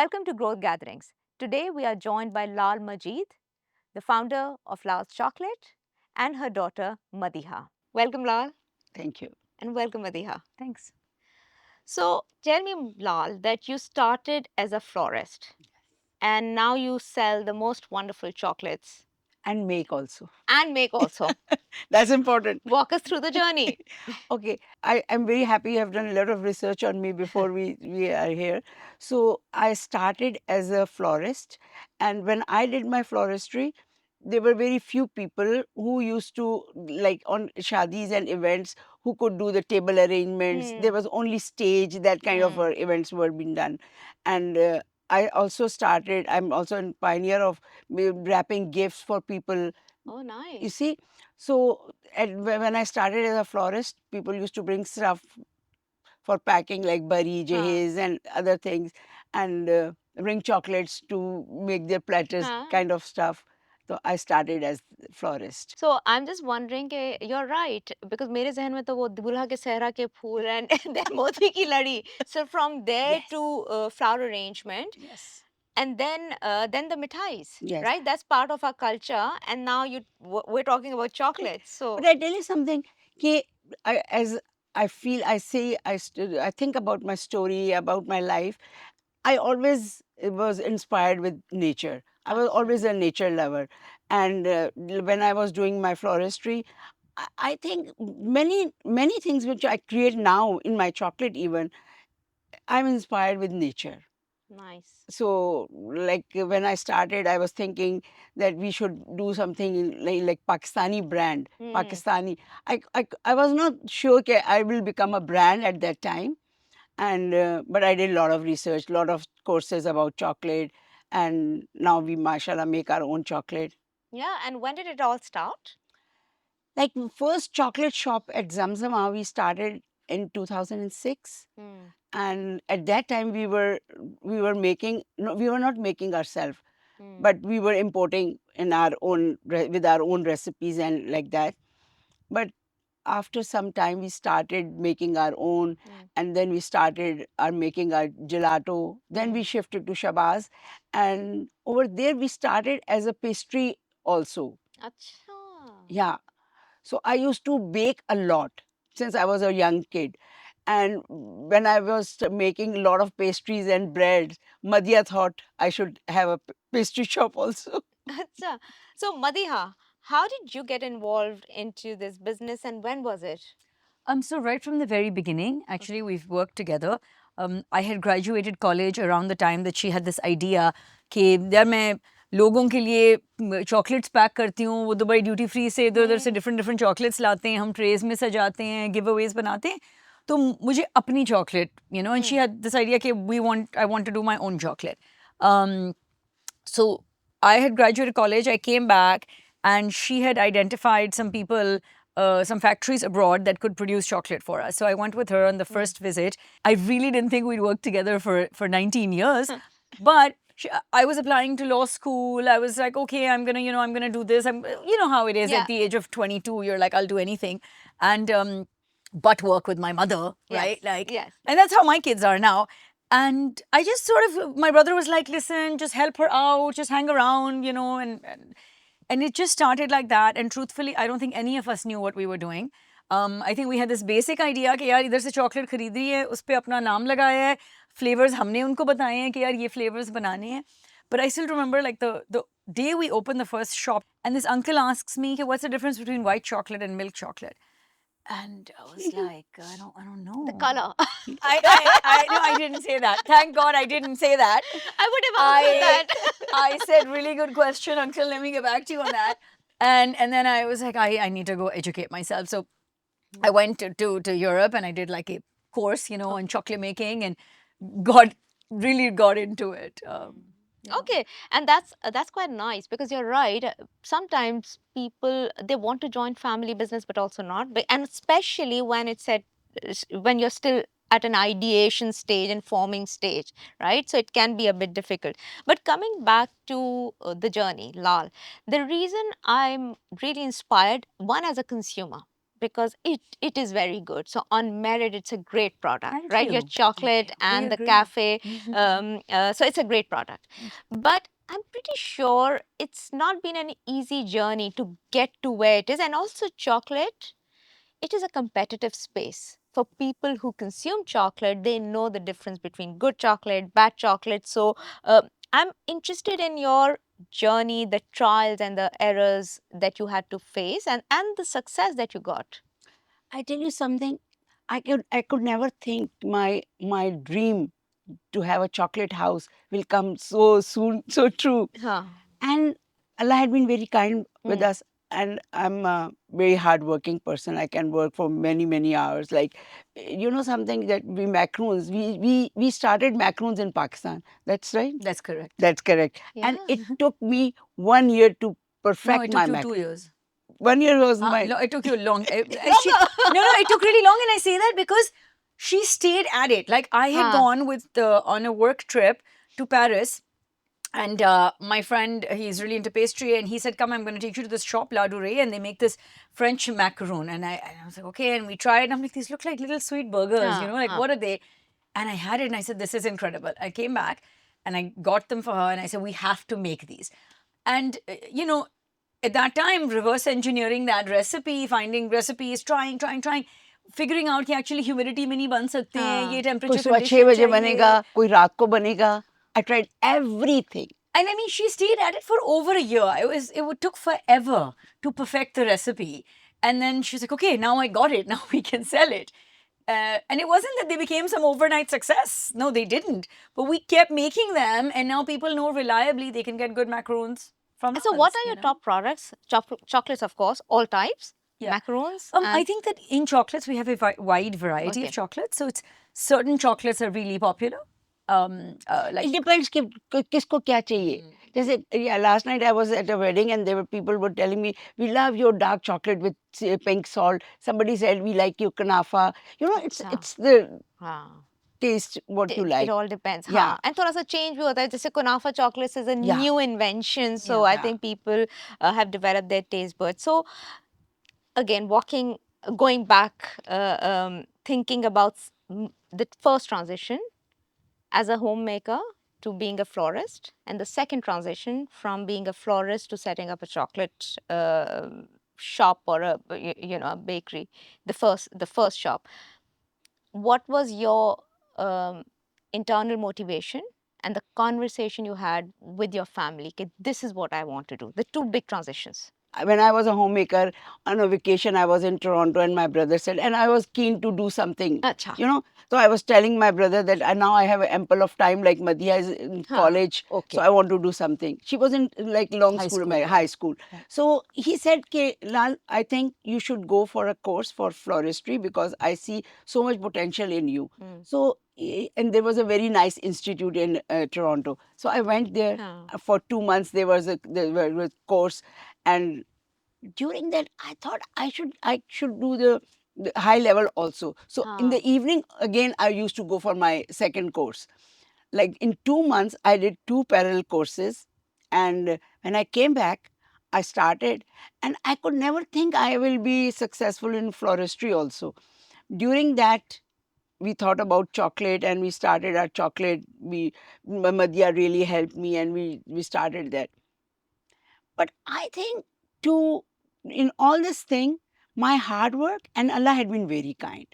Welcome to Growth Gatherings. Today we are joined by Lal Majid, the founder of Lals Chocolate, and her daughter Madiha. Welcome, Lal. Thank you. And welcome, Madiha. Thanks. So tell me, Lal, that you started as a florist and now you sell the most wonderful chocolates And make also. and make also. That's important. Walk us through the journey. Okay, I am very happy you have done a lot of research on me before we are here. So I started as a florist, and when I did my floristry, there were very few people who used to, like on shadis and events, who could do the table arrangements. There was only stage, that kind of events were being done. And I also started, I'm also a pioneer of wrapping gifts for people. Oh, You nice. see, so when I started as a florist, people used to bring stuff for packing like bari, jahiz, and other things, and bring chocolates to make their platters, kind of stuff. So I started as florist. So I'm just wondering कि you're right because मेरे जहन में तो वो दुल्हा के सहरा के फूल and then मोती की लड़ी. So from there Yes. to flower arrangement Yes. and then the mithais, Yes. right? That's part of our culture. And now we're talking about chocolates. So But I tell you something, कि as I feel, I think about my story, about my life. I always was inspired with nature. I was always a nature lover. And when I was doing my floristry, I think many things which I create now in my chocolate even, I'm inspired with nature. nice. So, like when I started, I was thinking that we should do something like Pakistani brand. Pakistani. I was not sure that I will become a brand at that time, and but I did a lot of research, a lot of courses about chocolate, and now we mashallah make our own chocolate. Yeah. And when did it all start? Like first chocolate shop at Zamzama we started in 2006, and at that time we were making, no, we were not making ourselves, but we were importing in our own with our own recipes and like that. But after some time we started making our own, and then we started our making our gelato. Then we shifted to Shabazz, and over there we started as a pastry also. Acha. Yeah. So I used to bake a lot since I was a young kid. And when I was making a lot of pastries and breads, Madhya thought I should have a pastry shop also. Acha. So Madiha, how did you get involved into this business and when was it? So right from the very beginning, actually, we've worked together. I had graduated college around the time that she had this idea कि यार मैं लोगों के लिए chocolates pack करती हूँ, वो Dubai duty free से इधर उधर से डिफरेंट डिफरेंट चॉकलेट्स लाते हैं, हम ट्रेज में सजाते हैं, गिव अवेज बनाते हैं. तो मुझे अपनी chocolate, and she had this idea कि I want to do my own chocolate. So I had graduated college, I came back, and she had identified some people, some factories abroad that could produce chocolate for us. So I went with her on the first visit. I really didn't think we'd work together for 19 years, but I was applying to law school. I was like, okay, I'm gonna do this. You know how it is at the age of 22. You're like, I'll do anything, and but work with my mother, right? Like, and that's how my kids are now. And I just sort of, my brother was like, listen, just help her out, just hang around, and it just started like that. And truthfully, I don't think any of us knew what we were doing. I think we had this basic idea कि यार इधर से chocolate खरीद रही है, उस पे अपना नाम लगाया है, flavors हमने उनको बताए हैं कि यार ये flavors बनाने हैं. But I still remember like the day we opened the first shop, and this uncle asks me, what's the difference between white chocolate and milk chocolate? And I was like, I don't know. The color. No, I didn't say that. Thank God I didn't say that. I would have answered that. I said, really good question, uncle. Let me get back to you on that. And then I was like, I need to go educate myself. So I went to Europe and I did like a course, on chocolate making, and really got into it. Okay, and that's quite nice because you're right. Sometimes people they want to join family business but also not, and especially when it's when you're still at an ideation stage and forming stage, right? So it can be a bit difficult. But coming back to the journey, Lal, the reason I'm really inspired, one as a consumer, because it is very good. So on merit, it's a great product, Thank right? Your you. chocolate We and the agree. cafe. So it's a great product. But I'm pretty sure it's not been an easy journey to get to where it is. And also chocolate, it is a competitive space. For people who consume chocolate, they know the difference between good chocolate, bad chocolate. So I'm interested in your journey, the trials and the errors that you had to face, and the success that you got. I tell you something, I could never think my dream to have a chocolate house will come so soon, so true. Huh. And Allah had been very kind with Mm. us. And I'm a very hardworking person. I can work for many, many hours. Like, you know, something that we macaroons, we started macaroons in Pakistan. That's right. That's correct. That's correct. Yeah. And it took me 1 year to No, perfect it my took you mac. 2 years. 1 year was my. It took you long. Longer. No, it took really long, and I say that because she stayed at it. Like I had Huh. gone on a work trip to Paris, and my friend, he's really into pastry, and he said, "Come, I'm going to take you to this shop, La Durée, and they make this French macaron." And I was like, "Okay," and we tried. And I'm like, "These look like little sweet burgers, you know? Like what are they?" And I had it, and I said, "This is incredible." I came back, and I got them for her, and I said, "We have to make these." And at that time, reverse engineering that recipe, finding recipes, trying, figuring out कि actually humidity में नहीं बन सकते हैं, ये कोई temperature सुबह 6 बजे condition बनेगा, चाहिए. कोई रात को बनेगा. I tried everything. And I mean, she stayed at it for over a year. It took forever to perfect the recipe. And then she's like, okay, now I got it. Now we can sell it. And it wasn't that they became some overnight success. No, they didn't. But we kept making them, and now people know reliably they can get good macarons from And so, us. what are your top products? Chocolates, of course, all types. Yeah. Macarons. I think that in chocolates we have a wide variety Okay. of chocolates. So it's certain chocolates are really popular. Like It depends किसको क्या चाहिए. जैसे last night I was at a wedding and people were telling me, we love your dark chocolate with pink salt. Somebody said, we like your kanafa. You know, it's the हाँ. taste what you It like. all depends. Yeah. हाँ. And थोड़ा सा change भी होता है. जैसे kunafa chocolates is a Yeah. new invention, so I Yeah. think people have developed their taste buds. So again, going back, thinking about the first transition as a homemaker to being a florist, and the second transition from being a florist to setting up a chocolate shop or a bakery, the first shop. What was your internal motivation and the conversation you had with your family? Okay, this is what I want to do. The two big transitions. When I was a homemaker on a vacation, I was in Toronto, and my brother said, and I was keen to do something, Acha. you know. So I was telling my brother that now I have ample of time, like Madiha is in college, okay. so I want to do something. She was in like long High school, school, yeah. high school. So he said, "Ke Lal, I think you should go for a course for floristry because I see so much potential in you." So and there was a very nice institute in Toronto. So I went there for 2 months. There was a course, and during that I thought I should do the high level also. So in the evening again I used to go for my second course. Like in 2 months I did two parallel courses, and when I came back I started, and I could never think I will be successful in floristry also. During that we thought about chocolate, and we started our chocolate. Madhya really helped me, and we started that. But I think in all this thing, my hard work and Allah had been very kind.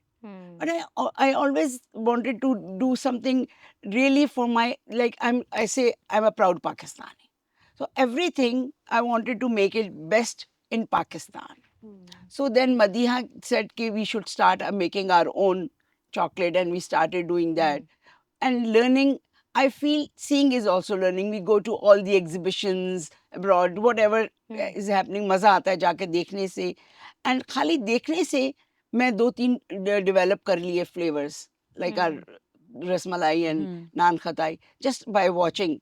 But I always wanted to do something really for I say I'm a proud Pakistani. So everything I wanted to make it best in Pakistan. So then Madiha said that we should start making our own chocolate, and we started doing that. And learning, I feel seeing is also learning. We go to all the exhibitions abroad, whatever is happening, मजा आता है जाके देखने से. And खाली देखने से मैं 2-3 develop कर लिए flavors like our rasmalai and naan khatai just by watching.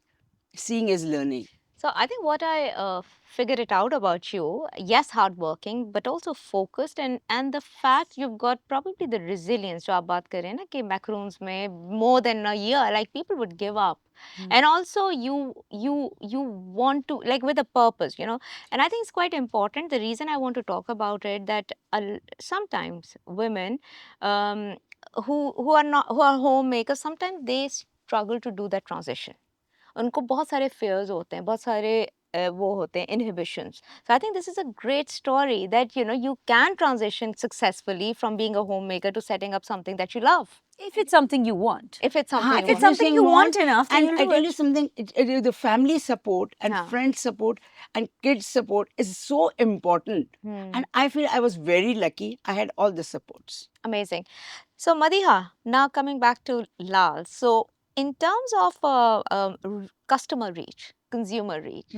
Seeing is learning. So I think what I figured it out about you, yes, hardworking, but also focused, and the fact you've got probably the resilience. जो आप बात कर रहे हैं ना कि macaroons में more than a year, like people would give up, and also you want to like with a purpose, you know. And I think it's quite important. The reason I want to talk about it that sometimes women, um, who are homemakers, sometimes they struggle to do that transition. उनको बहुत सारे fears होते हैं, बहुत सारे वो होते हैं inhibitions. So I think this is a great story that you know you can transition successfully from being a homemaker to setting up something that you love. If it's something you want. If it's something हाँ, you If it's want. something you want enough, then and you'll I do tell you it. something, the family support and हाँ. friend support and kids support is so important. And I feel I was very lucky. I had all the supports. Amazing. So Madiha, now coming back to Lal. So in terms of customer reach, consumer reach,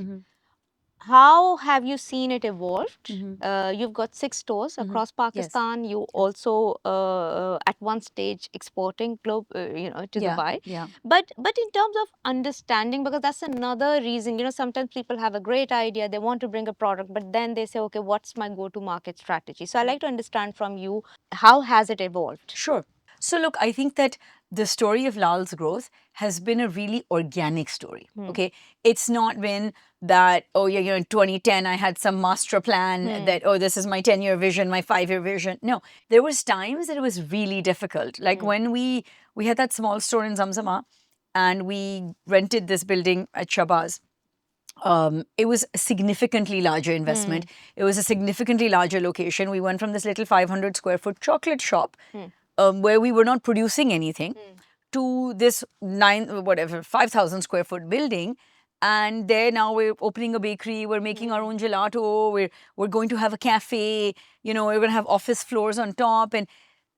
how have you seen it evolved? You've got 6 stores across Yes. Pakistan. You also at one stage exporting you know, to Dubai. Yeah. But in terms of understanding, because that's another reason, you know, sometimes people have a great idea, they want to bring a product, but then they say, okay, what's my go-to market strategy? So I'd like to understand from you, how has it evolved? Sure. So look, I think that the story of Lal's growth has been a really organic story. Okay, it's not been that, oh yeah, you know, in 2010 I had some master plan that, oh, this is my 10-year vision, my 5-year vision. No, there was times that it was really difficult. Like when we had that small store in Zamzama and we rented this building at Shabazz. It was a significantly larger investment. It was a significantly larger location. We went from this little 500 square foot chocolate shop where we were not producing anything to this 5,000 square foot building. And there now we're opening a bakery, we're making our own gelato, we're going to have a cafe, you know, we're going to have office floors on top. And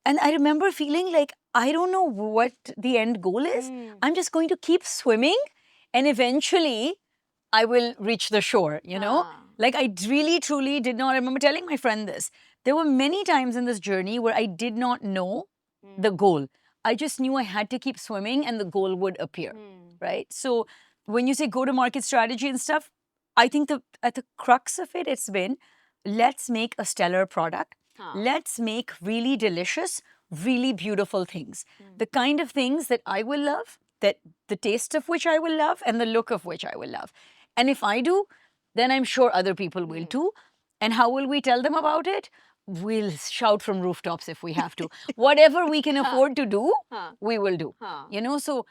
I remember feeling like, I don't know what the end goal is. I'm just going to keep swimming and eventually I will reach the shore, you know? Like I really, truly did not, I remember telling my friend this. There were many times in this journey where I did not know the goal. I just knew I had to keep swimming and the goal would appear, right? So when you say go-to-market strategy and stuff, I think at the crux of it, it's been, let's make a stellar product. Let's make really delicious, really beautiful things. The kind of things that I will love, that the taste of which I will love, and the look of which I will love. And if I do, then I'm sure other people will too. And how will we tell them about it? We'll shout from rooftops if we have to. Whatever we can afford to do, we will do. You know, so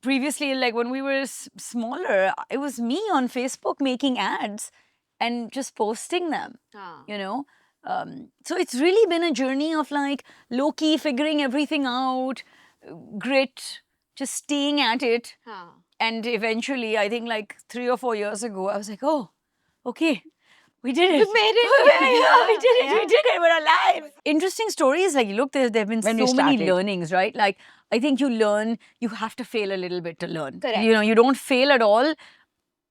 previously, like when we were smaller, it was me on Facebook making ads and just posting them, you know. So it's really been a journey of like low-key figuring everything out, grit, just staying at it. And eventually, I think like 3 or 4 years ago, I was like, oh, okay, we did it. We made it. Yeah, we did it. We did it. We're alive. Interesting stories. Like, look, there have been When we so many started. learnings, right? Like, I think you learn, you have to fail a little bit to learn. Correct. You know, you don't fail at all.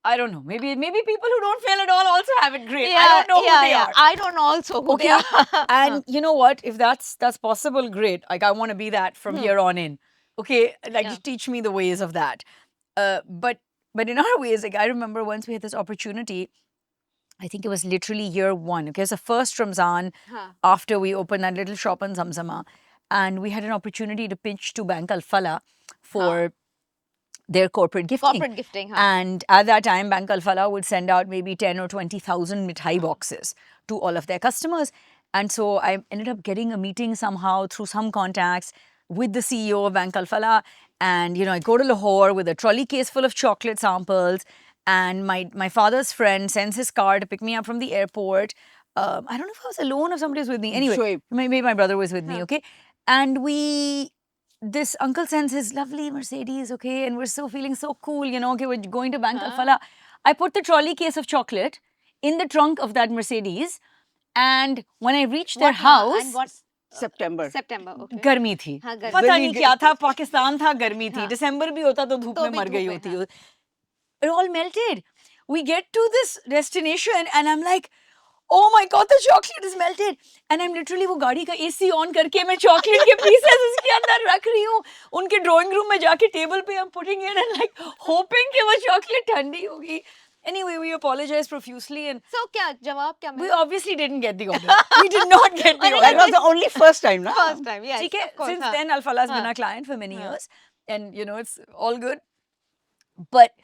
I don't know. Maybe people who don't fail at all also have it great. I don't know who they are. I don't know also who they Okay. are. And you know what? If that's possible, great. Like I want to be that from here on in. Okay. Like just teach me the ways of that. But in our ways, like I remember once we had this opportunity. I think it was literally year 1. Okay, it was the first Ramzan after we opened that little shop in Zamzama, and we had an opportunity to pitch to Bank Al Falah for their corporate gifting. Corporate gifting, And at that time, Bank Al Falah would send out maybe 10 or 20,000 mithai boxes to all of their customers. And so I ended up getting a meeting somehow through some contacts with the CEO of Bank Al Falah. And, you know, I go to Lahore with a trolley case full of chocolate samples. And my father's friend sends his car to pick me up from the airport. I don't know if I was alone or somebody was with me. Anyway, Shoaib. maybe my brother was with me, okay? And this uncle sends his lovely Mercedes, okay? And we're so feeling so cool, you know, okay, we're going to Bank Al Falah. I put the trolley case of chocolate in the trunk of that Mercedes. And when I reached their house... And what? September. September, okay. गर्मी थी हाँ, गर्मी। पता नहीं क्या था पाकिस्तान था गर्मी थी दिसंबर भी होता तो धूप तो में भी मर धूप गई में, होती it all melted. We get to this destination and I'm like, oh my god, the chocolate is melted. And I'm literally वो गाड़ी का AC on करके मैं chocolate के pieces उसके अंदर रख रही हूँ. उनके drawing room में जाके table पे I'm putting it and like hoping कि वो chocolate ठंडी होगी. Anyway, we apologized profusely and So क्या जवाब क्या we मिला? obviously didn't get the order. We did not get the और That order. was the only first time, na? First time, yes, ठीक है? of course. Since हाँ. then, Alfala has been हाँ. our client for many हाँ. years, and you know it's all good. But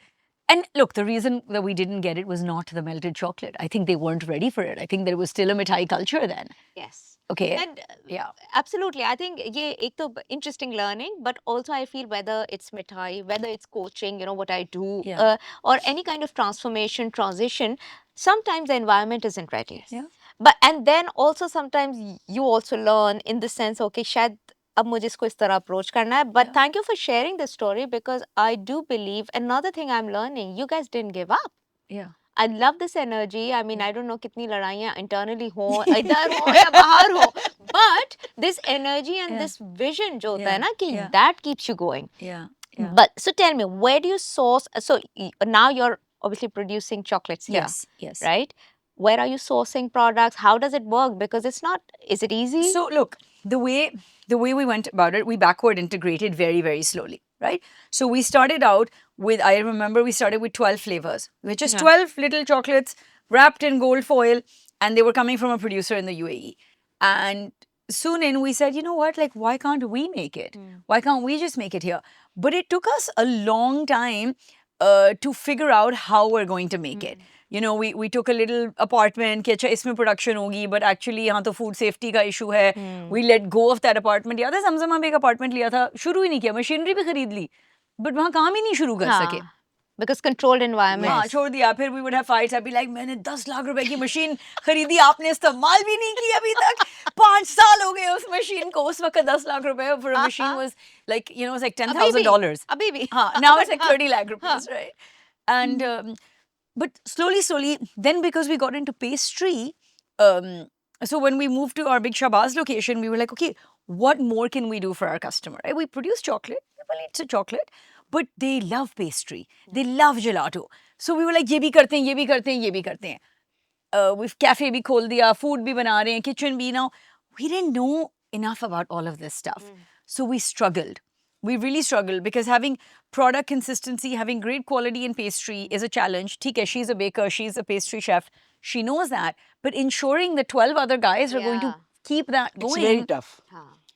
and look, the reason that we didn't get it was not the melted chocolate. I think they weren't ready for it. I think there was still a mithai culture then. Yes. Okay. And Yeah. absolutely. I think ये एक तो interesting learning, but also I feel whether it's mithai, whether it's coaching, you know, what I do, Yeah. or any kind of transformation, transition, sometimes the environment isn't ready. Yeah. But and then also sometimes you also learn in the sense, okay, शायद अब मुझे इसको इस तरह approach करना है. But Yeah. thank you for sharing this story because I do believe another thing I'm learning, you guys didn't give up. Yeah. I love this energy. I mean, I don't know कितनी लड़ाइयाँ internally हो, इधर हो या बाहर हो, but this energy and Yeah. this vision जो होता है Yeah. ना कि Yeah. that keeps you going. Yeah. Yeah. But so tell me, where do you source? So now you're obviously producing chocolates here, Yes. Yes. right? Where are you sourcing products? How does it work? Because it's not. Is it easy? So look, the way we went about it, we backward integrated very, very slowly, right? So we started out with, I remember we started with 12 flavors, which is Yeah. 12 little chocolates wrapped in gold foil, and they were coming from a producer in the UAE. And soon in, we said, you know what, like, why can't we make it? Why can't we just make it here? But it took us a long time to figure out how we're going to make it. You know, we took a little apartment कि अच्छा इसमें production होगी, but actually यहाँ तो food safety का issue है. We let go of that apartment. याद है समझमा में एक apartment लिया था, शुरू ही नहीं किया, machinery भी खरीद ली, but वहाँ काम ही नहीं शुरू कर सके. हाँ, because controlled environment. हाँ, छोड़ दिया. फिर we would have fights. I'd be like, मैंने 10 लाख रुपए की मशीन खरीदी, आपने इस्तेमाल भी नहीं की अभी तक. 5 साल हो गए उस मशीन को. उस वक्त 10 lakh रुपए for a machine was like, you know, it was like $10,000. अभी भी. हाँ, now it's like 30 lakh rupees, right? And but slowly, then because we got into pastry, so when we moved to our big Shabazz location, we were like, okay, what more can we do for our customer? Right? We produce chocolate, people eat a chocolate, but they love pastry, they love gelato. So we were like, ये भी करते हैं, ये भी करते हैं, ये भी करते हैं. We've cafe भी खोल दिया, food भी बना रहे हैं, kitchen भी. Now we didn't know enough about all of this stuff, so we struggled. We really struggled because having product consistency, having great quality in pastry is a challenge. ठीक है, she's a baker, she's a pastry chef, she knows that. But ensuring the 12 other guys are going to Yeah. keep that It's going, very tough.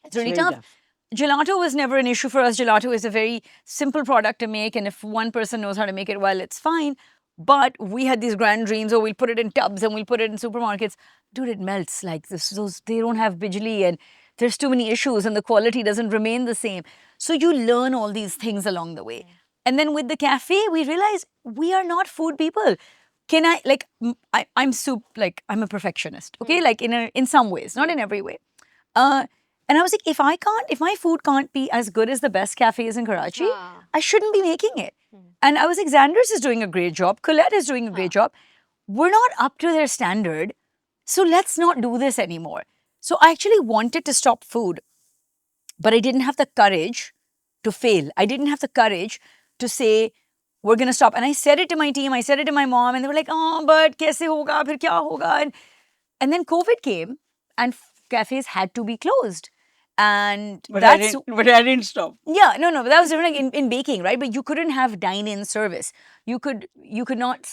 it's really very tough. Gelato was never an issue for us. Gelato is a very simple product to make, and if one person knows how to make it well, it's fine. But we had these grand dreams, oh, we'll put it in tubs and we'll put it in supermarkets. Dude, it melts like this. They don't have bijli and there's too many issues and the quality doesn't remain the same. So you learn all these things along the way. And then with the cafe, we realized we are not food people. Can I, like, I'm a perfectionist, okay? Like in some ways, not in every way. And I was like, if my food can't be as good as the best cafes in Karachi, I shouldn't be making it. And I was like, Xander's is doing a great job. Colette is doing a great job. We're not up to their standard. So let's not do this anymore. So I actually wanted to stop food, but I didn't have the courage to fail. I didn't have the courage to say, we're going to stop. And I said it to my team. I said it to my mom. And they were like, oh, but kaise hoga? Phir kya hoga? And then COVID came and cafes had to be closed. And but I didn't stop. Yeah, no, but that was different in baking, right? But you couldn't have dine-in service. You could not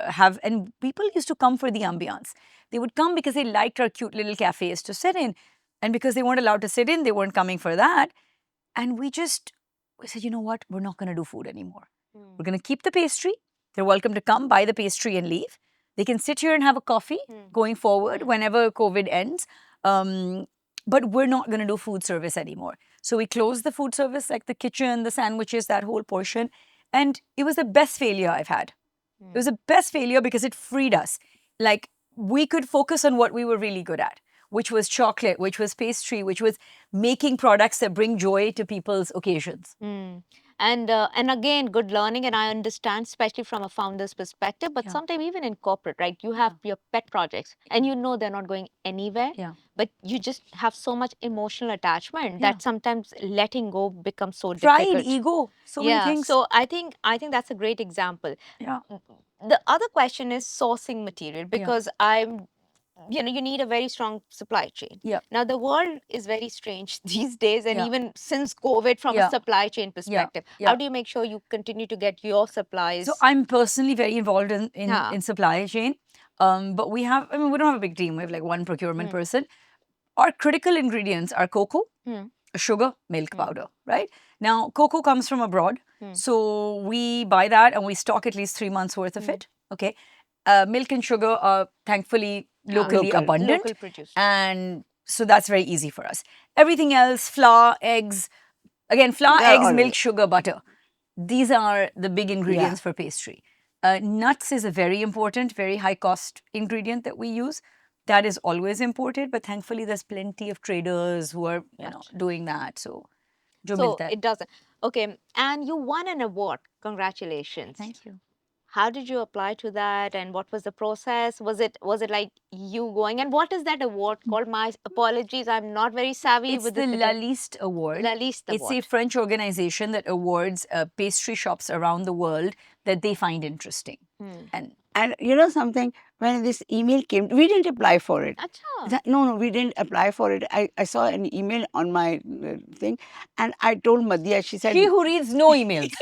have, and people used to come for the ambiance. They would come because they liked our cute little cafes to sit in. And because they weren't allowed to sit in, they weren't coming for that. And we said, you know what? We're not going to do food anymore. We're going to keep the pastry. They're welcome to come, buy the pastry and leave. They can sit here and have a coffee going forward whenever COVID ends. But we're not going to do food service anymore. So we closed the food service, like the kitchen, the sandwiches, that whole portion. And it was the best failure I've had. It was the best failure because it freed us. Like, we could focus on what we were really good at, which was chocolate, which was pastry, which was making products that bring joy to people's occasions. And again, good learning, and I understand, especially from a founder's perspective, but sometimes even in corporate, right? You have your pet projects, and you know they're not going anywhere, but you just have so much emotional attachment that sometimes letting go becomes so difficult. Pride, ego, so many things. So I think that's a great example. Yeah. The other question is sourcing material, because I'm you know, you need a very strong supply chain. Yeah. Now the world is very strange these days, and Yeah. even since COVID, from a Yeah. supply chain perspective, Yeah. how do you make sure you continue to get your supplies? So I'm personally very involved in Yeah. in supply chain. But we have, I mean, we don't have a big team. We have like one procurement person. Our critical ingredients are cocoa, sugar, milk powder, right? Now, cocoa comes from abroad. So we buy that and we stock at least 3 months worth of it. Okay. Milk and sugar are thankfully locally Local. abundant. Local produced. And so that's very easy for us. Everything else, flour, eggs, again, flour, They're eggs, all- milk, sugar, butter. These are the big ingredients for pastry. Nuts is a very important, very high cost ingredient that we use. That is always imported, but thankfully there's plenty of traders who are, you know, doing that. So, jo So milta hai. it doesn't. Okay, and you won an award. Congratulations. Thank you. How did you apply to that, and what was the process? Was it like you going? And what is that award called? My apologies, I'm not very savvy It's with the this. Laliste Award. Laliste It's a Award. French organization that awards pastry shops around the world that they find interesting. And you know something, when this email came, we didn't apply for it. Acha. No, we didn't apply for it. I saw an email on my thing, and I told Madiha, she said, She who reads no emails.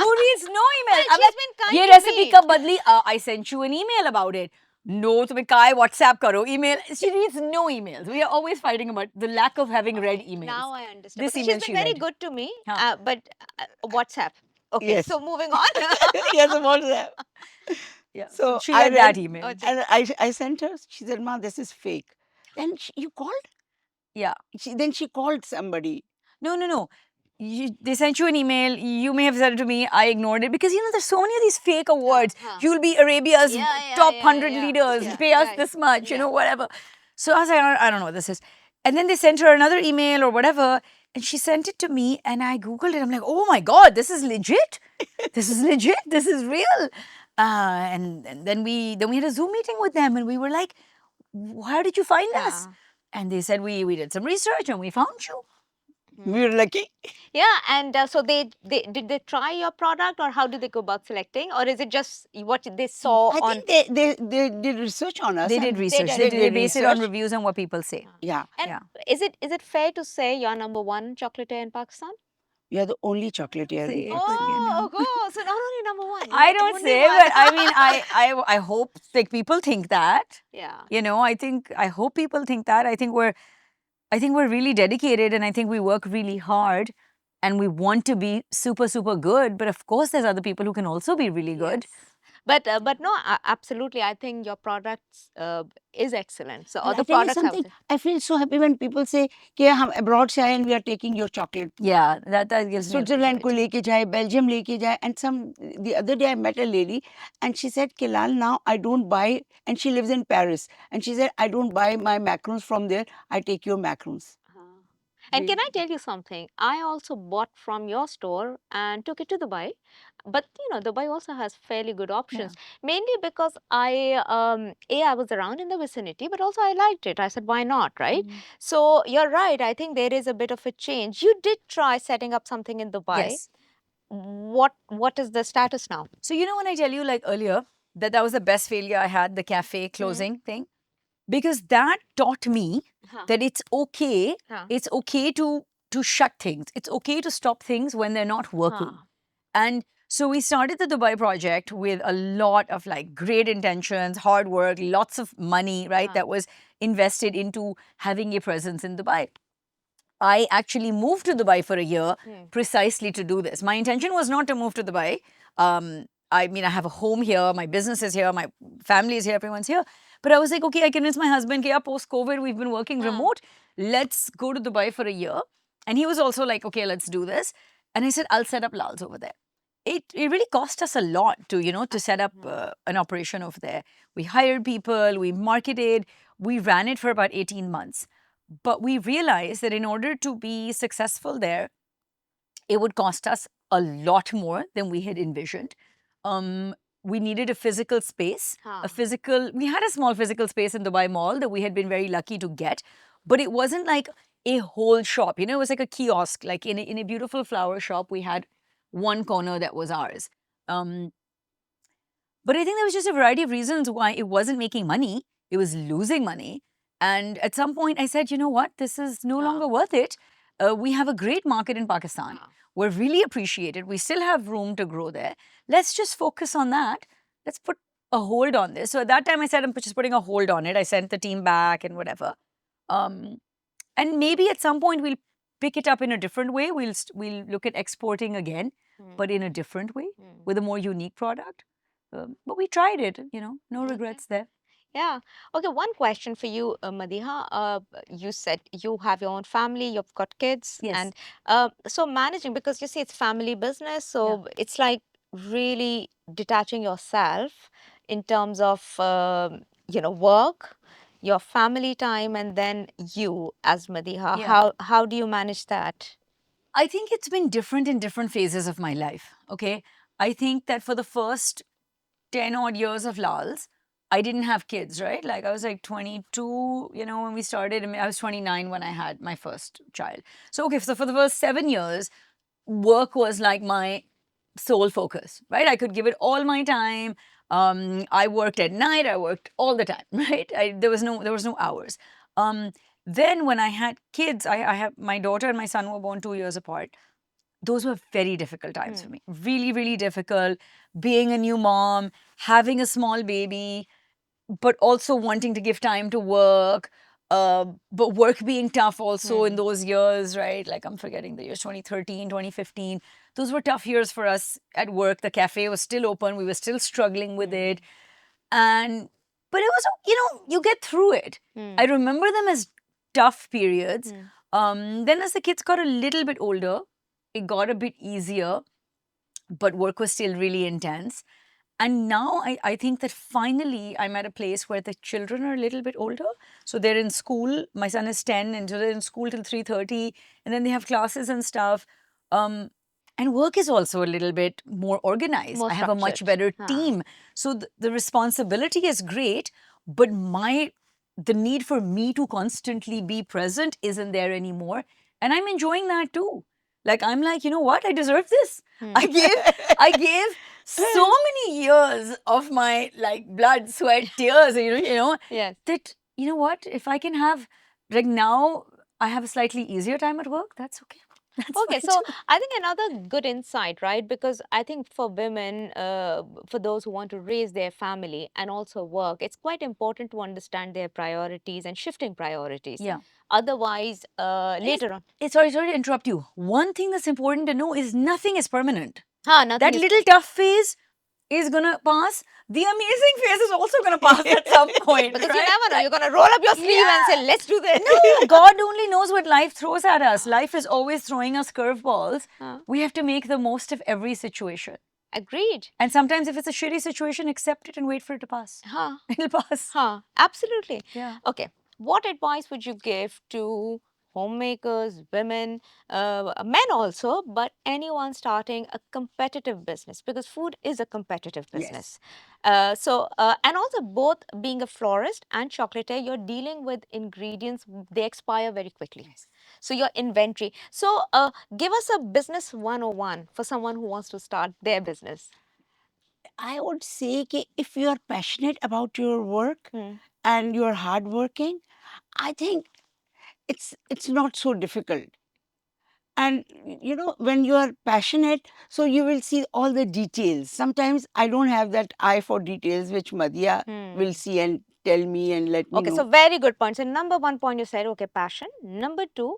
Who reads no emails? Well, she's been kind ये to recipe me. कब बदली? I sent you an email about it. No, तुम्हें काय WhatsApp करो email. She reads no emails. We are always fighting about the lack of having read emails. Now I understand. This Because email she's she been very read. good to me, Huh. but WhatsApp. Okay, Yes. so moving on. yes, WhatsApp. Yeah. So she I read that read- email. And I sent her, she said, Ma, this is fake. Then you called? Yeah. Then she called somebody. No. They sent you an email. You may have said it to me. I ignored it because you know there's so many of these fake awards. You'll be Arabia's top 100 leaders. Pay us this much. You know, whatever. So I was like, I don't know what this is. And then they sent her another email or whatever, and she sent it to me. And I googled it. I'm like, oh my god, this is legit. This is legit. This is real. And then we had a Zoom meeting with them, and we were like, how did you find us? And they said we did some research and we found you. We were lucky. Yeah, and so they did they try your product, or how did they go about selecting, or is it just what they saw I on? think they did research on us. They and did research. did. They base it on research. reviews and what people say. Yeah. And Yeah. is it fair to say you're number one chocolatier in Pakistan? We are the only chocolatier Say in it. Pakistan. Oh, oh, so not only number one. I you're don't only say, one. but I mean, I hope like people think that. Yeah. You know, I hope people think that. I think we're really dedicated, and I think we work really hard, and we want to be super good. But of course, there's other people who can also be really good. Yes. But no, absolutely. I think your products is excellent. So And other I tell you products something, out I feel so happy when people say कि हम abroad से आए and we are taking your chocolate. Yeah, that gives me. Switzerland को लेके जाए, Belgium लेके जाए, and the other day I met a lady and she said, Lal, now I don't buy, and she lives in Paris, and she said, I don't buy my macarons from there, I take your macarons. And can I tell you something? I also bought from your store and took it to Dubai. But you know, Dubai also has fairly good options. Mainly because I was around in the vicinity, but also I liked it. I said, why not, right? So you're right. I think there is a bit of a change. You did try setting up something in Dubai. Yes. What is the status now? So you know when I tell you like earlier that was the best failure I had, the cafe closing thing, because that taught me that it's okay. It's okay to shut things. It's okay to stop things when they're not working. And so we started the Dubai project with a lot of like great intentions, hard work, lots of money, right? That was invested into having a presence in Dubai. I actually moved to Dubai for a year precisely to do this. My intention was not to move to Dubai. I mean, I have a home here, my business is here, my family is here, everyone's here. But I was like, okay, I convinced my husband, post-COVID, we've been working remote. Let's go to Dubai for a year. And he was also like, okay, let's do this. And I said, I'll set up Lals over there. It really cost us a lot to set up an operation over there. We hired people, we marketed, we ran it for about 18 months. But we realized that in order to be successful there, it would cost us a lot more than we had envisioned. We needed a physical space, we had a small physical space in Dubai Mall that we had been very lucky to get, but it wasn't like a whole shop. It was like a kiosk, like in a beautiful flower shop, we had one corner that was ours. But I think there was just a variety of reasons why it wasn't making money. It was losing money. And at some point, I said, you know what? This is no longer worth it. We have a great market in Pakistan. We're really appreciated. We still have room to grow there. Let's just focus on that. Let's put a hold on this. So at that time, I said, I'm just putting a hold on it. I sent the team back and whatever. And maybe at some point, we'll pick it up in a different way. We'll look at exporting again, but in a different way with a more unique product. But we tried it, no regrets there. Yeah. Okay, one question for you, Madiha. You said you have your own family, you've got kids, Yes. and so managing, because you see it's family business, so it's like really detaching yourself in terms of work, your family time, and then you as Madiha. Yeah. How do you manage that? I think it's been different in different phases of my life. Okay. I think that for the first 10 odd years of Lals, I didn't have kids, right? Like I was like 22, when we started. I mean, I was 29 when I had my first child. So, okay, so for the first 7 years, work was like my sole focus, right? I could give it all my time. I worked at night. I worked all the time, right? There was no hours. Then when I had kids, I have my daughter and my son were born 2 years apart. Those were very difficult times for me. Really, really difficult. Being a new mom, having a small baby, but also wanting to give time to work. But work being tough also in those years, right? Like I'm forgetting the years 2013, 2015. Those were tough years for us at work. The cafe was still open. We were still struggling with it. But it was, you get through it. I remember them as tough periods. Then as the kids got a little bit older, it got a bit easier, but work was still really intense. And now I think that finally I'm at a place where the children are a little bit older. So they're in school. My son is 10, and so they're in school till 3:30, and then they have classes and stuff. And work is also a little bit more organized. More I have a much structured. better team. So the responsibility is great, but the need for me to constantly be present isn't there anymore. And I'm enjoying that too. Like I'm like, you know what? I deserve this. I gave so many years of my like blood, sweat, tears, Yes. that you know what? If I can have like now I have a slightly easier time at work, that's okay. That's Okay, fine so too. I think another good insight, right? Because I think for women, for those who want to raise their family and also work, it's quite important to understand their priorities and shifting priorities. Yeah. Otherwise, later on, Sorry to interrupt you. One thing that's important to know is nothing is permanent. nothing That is little tough phase is gonna pass. The amazing phase is also gonna pass at some point. because right? you never know. You're gonna roll up your sleeve and say, "Let's do this." No, God only knows what life throws at us. Life is always throwing us curveballs. We have to make the most of every situation. Agreed. And sometimes if it's a shitty situation, accept it and wait for it to pass. Huh. It'll pass. Absolutely. Yeah. Okay. What advice would you give to homemakers, women, men also, but anyone starting a competitive business? Because food is a competitive business. And also both being a florist and chocolatier, you're dealing with ingredients, they expire very quickly. So your inventory. So give us a business 101 for someone who wants to start their business. I would say that if you are passionate about your work and you are hardworking, I think it's not so difficult. And when you are passionate, so you will see all the details. Sometimes I don't have that eye for details, which Madhya will see and tell me and let me Okay, know. so very good point. So number one point you said, okay, passion. Number two,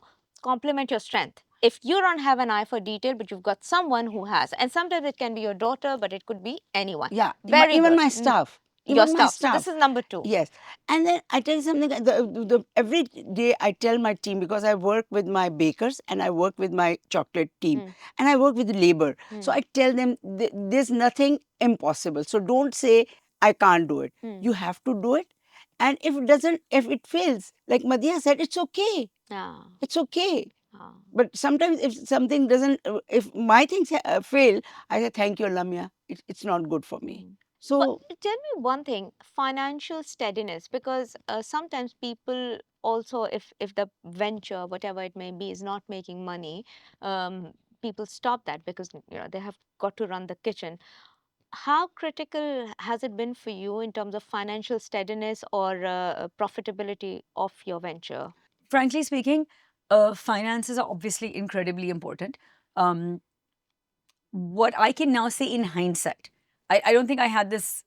complement your strength. If you don't have an eye for detail, but you've got someone who has, and sometimes it can be your daughter, but it could be anyone. Yeah, Very even good. my staff. Your Even my stuff. So this staff. is number two. Yes. And then I tell you something, every day I tell my team, because I work with my bakers and I work with my chocolate team and I work with labor. So I tell them there's nothing impossible. So don't say, I can't do it. You have to do it. And if it fails, like Madhya said, it's okay. It's okay. But sometimes if something doesn't, if my things fail, I say, thank you, Lamia. It's not good for me. So But tell me one thing, financial steadiness, because sometimes people also, if the venture, whatever it may be, is not making money, people stop that because they have got to run the kitchen. how critical has it been for you in terms of financial steadiness or profitability of your venture? Frankly speaking, finances are obviously incredibly important. Um, what I can now say in hindsight, I don't think I had this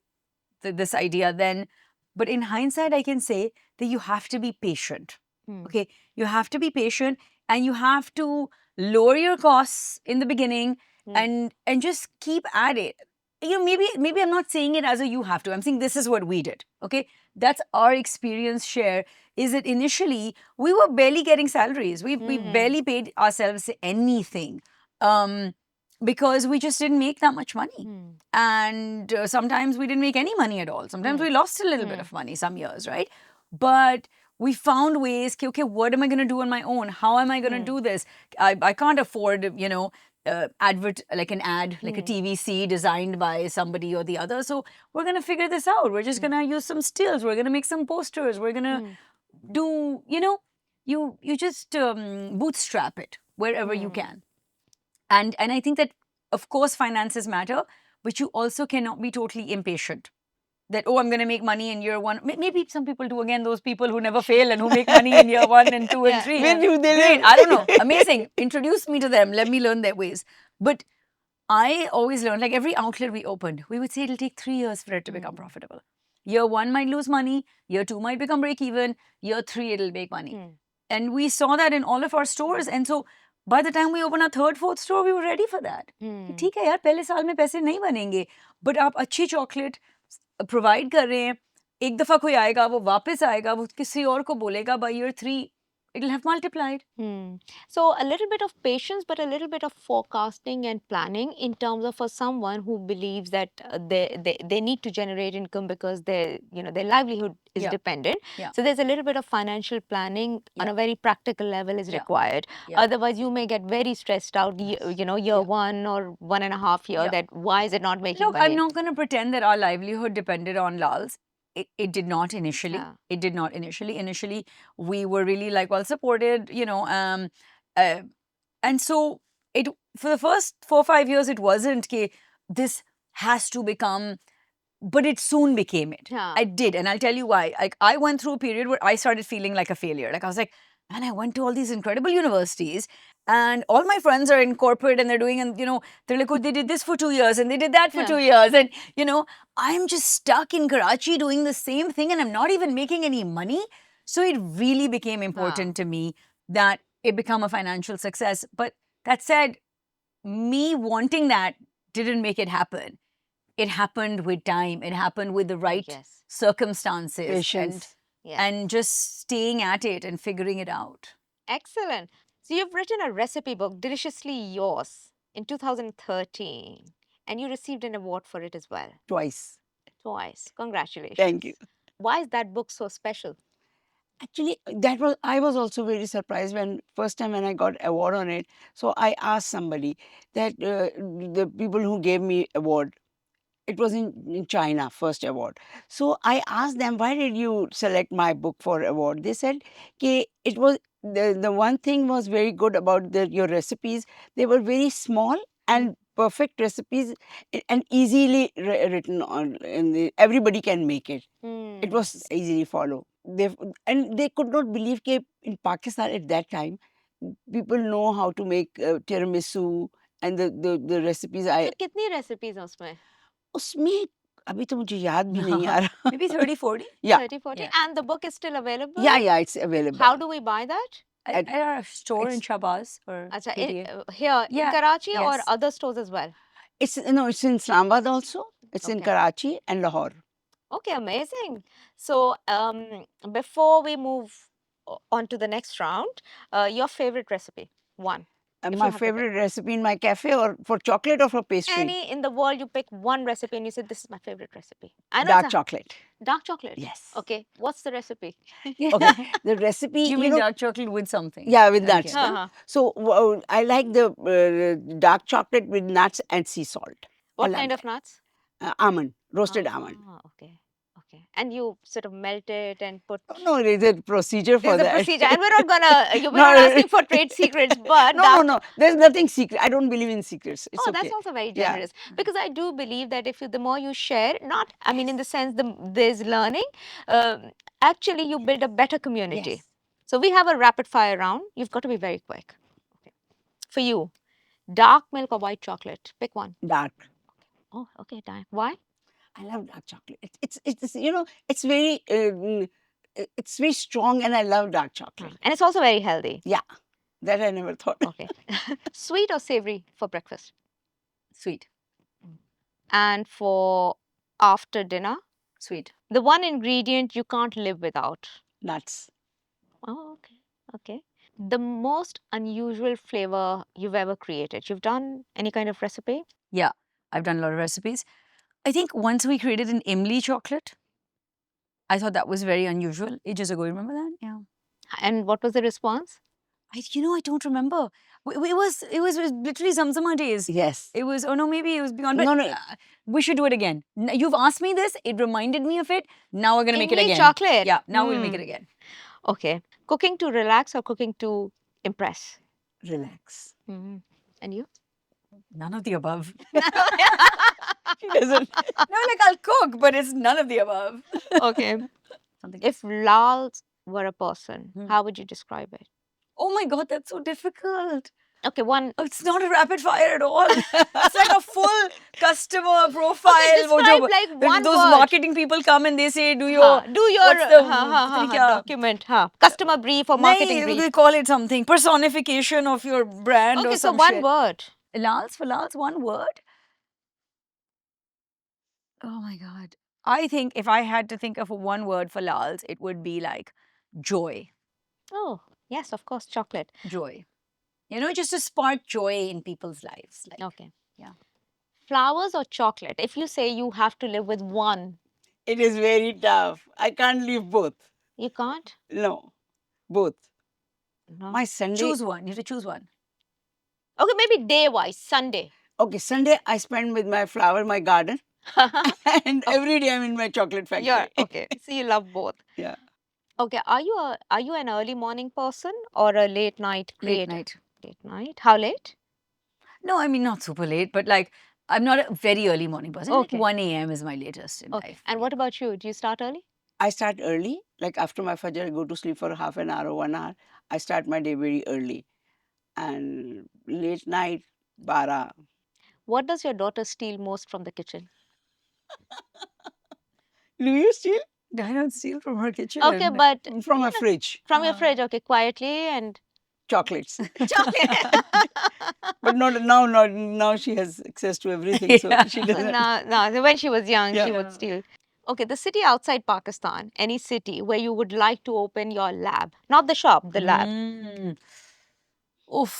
idea then, but in hindsight, I can say that you have to be patient. Okay, you have to be patient, and you have to lower your costs in the beginning, and just keep at it. You know, maybe I'm not saying it as a you have to. I'm saying this is what we did. Okay, that's our experience share. Is that initially we were barely getting salaries. We barely paid ourselves anything. Because we just didn't make that much money. And sometimes we didn't make any money at all. Sometimes we lost a little bit of money some years, right? But we found ways, okay, what am I going to do on my own? How am I going to do this? I can't afford, like an ad, like a TVC designed by somebody or the other. So we're going to figure this out. We're just going to use some stills. We're going to make some posters. We're going to do, you just bootstrap it wherever you can. And I think that, of course, finances matter, but you also cannot be totally impatient. That, oh, I'm going to make money in year one. Maybe some people do. Again, those people who never fail and who make money in year 1 and 2 and 3. Where do they Great. live? I don't know. Amazing. Introduce me to them. Let me learn their ways. But I always learned, like every outlet we opened, we would say it'll take 3 years for it to become profitable. Year 1 might lose money. Year 2 might become break even. Year 3, it'll make money. And we saw that in all of our stores. And so by the time we opened our third, fourth store, we were ready for that. ठीक है यार, पहले साल में पैसे नहीं बनेंगे, but आप अच्छी चॉकलेट प्रोवाइड कर रहे हैं, एक दफा कोई आएगा, वो वापस आएगा, वो किसी और को बोलेगा, by year 3 it'll have multiplied. So a little bit of patience, but a little bit of forecasting and planning in terms of for someone who believes that they need to generate income because their livelihood is dependent. So there's a little bit of financial planning on a very practical level is required. Otherwise, you may get very stressed out, year 1 or 1.5 year that why is it not making Look, money? I'm not going to pretend that our livelihood depended on Lals. It did not initially. Yeah. It did not initially. Initially, we were really like well supported, and so it for the first 4-5 years it wasn't that this has to become, but it soon became it. Yeah. I did, and I'll tell you why. Like I went through a period where I started feeling like a failure. Like I was like, man, I went to all these incredible universities, and all my friends are in corporate, and they're doing, and they're like, oh, they did this for 2 years, and they did that for 2 years, and I'm just stuck in Karachi doing the same thing, and I'm not even making any money. So it really became important to me that it become a financial success. But that said, me wanting that didn't make it happen. It happened with time. It happened with the right circumstances. Patience. And just staying at it and figuring it out. Excellent. So you've written a recipe book, Deliciously Yours, in 2013, and you received an award for it as well. Twice. Twice. Congratulations. Thank you. Why is that book so special? Actually, I was also very surprised when first time when I got award on it. So I asked somebody that the people who gave me award, it was in China, first award. So I asked them, why did you select my book for award? They said, okay, it was the one thing was very good about your recipes. They were very small and perfect recipes and easily written on, and everybody can make it. It was easily follow. They could not believe that in Pakistan at that time, people know how to make tiramisu and the recipes. So कितनी recipes हैं उसमें? उसमें अभी तो मुझे याद भी नहीं आ रहा. Maybe 30-40? Yeah. 30-40? Yeah. And the book is still available? Yeah, it's available. How do we buy that? At our store in Shabazz or Acha, PDA. here in Yeah, Karachi or yes. other stores as well? It's in Islamabad also. It's in Okay. Karachi and Lahore. Okay, amazing. So before we move on to the next round, your favorite recipe, one. If you My have to pick. favorite recipe in my cafe, or for chocolate or for pastry? Any in the world, you pick one recipe and you say, this is my favorite recipe. I know Dark it's a chocolate. dark chocolate. Yes. Okay, what's the recipe? Okay. The recipe. You mean dark chocolate with something? Yeah, with nuts. Okay. No? So I like the dark chocolate with nuts and sea salt. What I love kind of that. nuts? Almond, roasted almond. Okay. Okay. And you sort of melt it and put. Oh, no, there's a procedure for There's a that. procedure, and we're not gonna. We're No, not asking for trade secrets, but no, that. no, no. There's nothing secret. I don't believe in secrets. It's Oh, that's okay. also very Yeah. generous, because I do believe that if you, the more you share, not, I mean, in the sense there's learning, actually you build a better community. Yes. So we have a rapid fire round. You've got to be very quick. Okay. For you, dark milk or white chocolate? Pick one. Dark. Oh, okay, dark. Why? I love dark chocolate. It's it's very it's very strong, and I love dark chocolate. And it's also very healthy. Yeah, that I never thought. Okay. Sweet or savory for breakfast? Sweet. And for after dinner? Sweet. The one ingredient you can't live without? Nuts. Oh, okay. Okay. The most unusual flavor you've ever created? You've done any kind of recipe? Yeah, I've done a lot of recipes. I think once we created an imli chocolate. I thought that was very unusual ages ago. Remember that? Yeah. And what was the response? I don't remember. It was literally Zamzama days. Yes. It was, oh no, maybe it was beyond. But No, no. we should do it again. You've asked me this. It reminded me of it. Now we're going to make it Imli again. chocolate. Yeah, now we'll make it again. Okay. Cooking to relax or cooking to impress? Relax. And you? None of the above. She doesn't. No, like I'll cook, but it's none of the above. Okay. Something. If Lals were a person, how would you describe it? Oh my God, that's so difficult. Okay, one. Oh, it's not a rapid fire at all. It's like a full customer profile. Okay, describe like one those word. marketing people come and they say, do your what's the the document, customer brief or marketing Nahin, brief. they call it something, personification of your brand Okay, or so some one shit. word. Lals, for Lals, one word? Oh my God. I think if I had to think of one word for Lals, it would be like joy. Oh, yes, of course, chocolate. Joy. You know, just to spark joy in people's lives. Like, Okay. yeah. Flowers or chocolate? If you say you have to live with one, It is very tough. I can't leave both. you can't? No, both. No. My Sunday. Choose one. You have to choose one. Okay, maybe day-wise, Sunday. Okay, Sunday I spend with my flower, my garden, and every day I'm in my chocolate factory. Yeah, okay. So you love both. Yeah. Okay, are you an early morning person or a late night Late creator? night. Late night. How late? No, I mean, not super late, but like, I'm not a very early morning person. Okay. Like 1 a.m. is my latest in Okay. life. And what about you? Do you start early? I start early, like after my fajr, I go to sleep for half an hour or 1 hour. I start my day very early. And late night, bara. What does your daughter steal most from the kitchen? Do you steal? I don't steal from her kitchen. Okay, but From a fridge, from your fridge, okay, quietly and chocolates. chocolate. But not now, now she has access to everything, so Yeah. she doesn't. No, when she was young, she Yeah. would steal. Okay, the city outside Pakistan, any city where you would like to open your lab, not the shop, the lab. Oof.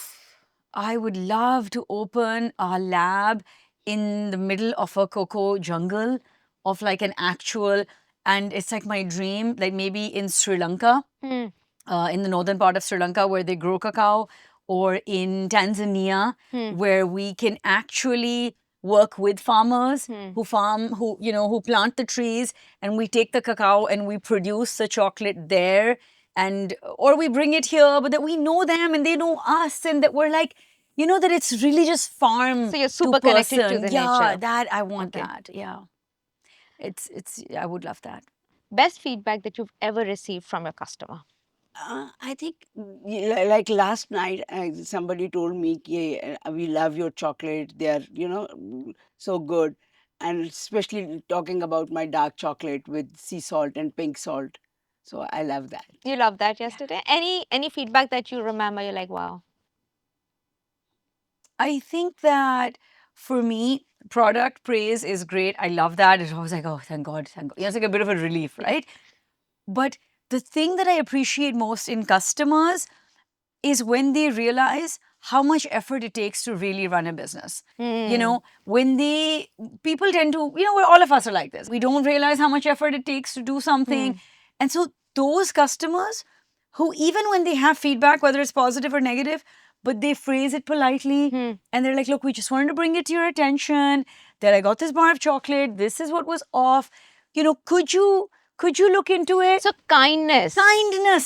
I would love to open a lab in the middle of a cocoa jungle of like an actual, and it's like my dream, like maybe in Sri Lanka, in the northern part of Sri Lanka where they grow cacao, or in Tanzania where we can actually work with farmers who farm, who plant the trees, and we take the cacao and we produce the chocolate there, and or we bring it here, but that we know them and they know us, and that we're like, that it's really just farm So you're to super connected to person. the Yeah, nature. that I want Okay. that. Yeah, it's I would love that. Best feedback that you've ever received from your customer? I think, like last night, somebody told me, "Ki, we love your chocolate. They are, so good." And especially talking about my dark chocolate with sea salt and pink salt. So I love that. You loved that yesterday. Any feedback that you remember? You're like, wow. I think that for me, product praise is great. I love that. It's always like, oh, thank God, thank God. It's like a bit of a relief, right? But the thing that I appreciate most in customers is when they realize how much effort it takes to really run a business. When people tend to, all of us are like this. We don't realize how much effort it takes to do something. And so those customers who, even when they have feedback, whether it's positive or negative, but they phrase it politely and they're like, look, we just wanted to bring it to your attention that I got this bar of chocolate. This is what was off. could you look into it? So Kindness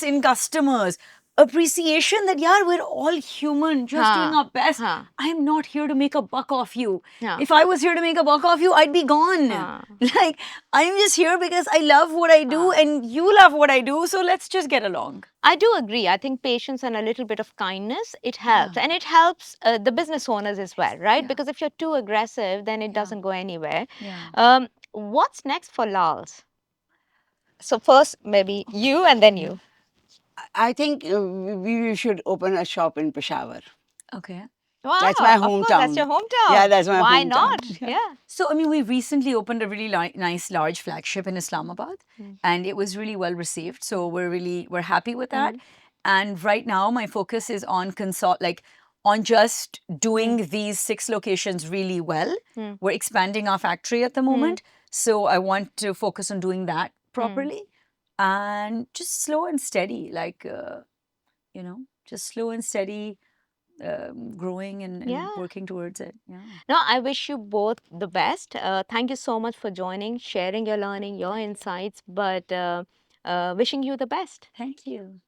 in customers, appreciation that, yeah, we're all human, just doing Huh, our best. huh. I'm not here to make a buck off you. Yeah. If I was here to make a buck off you, I'd be gone. Huh. Like, I'm just here because I love what I do and you love what I do, so let's just get along. I do agree. I think patience and a little bit of kindness, it helps. And it helps the business owners as well, right? Because if you're too aggressive, then it doesn't go anywhere. What's next for Lals? So first, maybe you and then you. I think we should open a shop in Peshawar. Okay. Wow, That's my of course, that's your hometown. hometown. Yeah, that's my Why hometown. not? Yeah. So, I mean, we recently opened a really nice large flagship in Islamabad, and it was really well received. So we're happy with that. And right now, my focus is on on just doing these 6 locations really well. We're expanding our factory at the moment, so I want to focus on doing that properly, and just slow and steady, just slow and steady. Growing and working towards it. Yeah. No, I wish you both the best. Thank you so much for joining, sharing your learning, your insights, but wishing you the best. Thank you.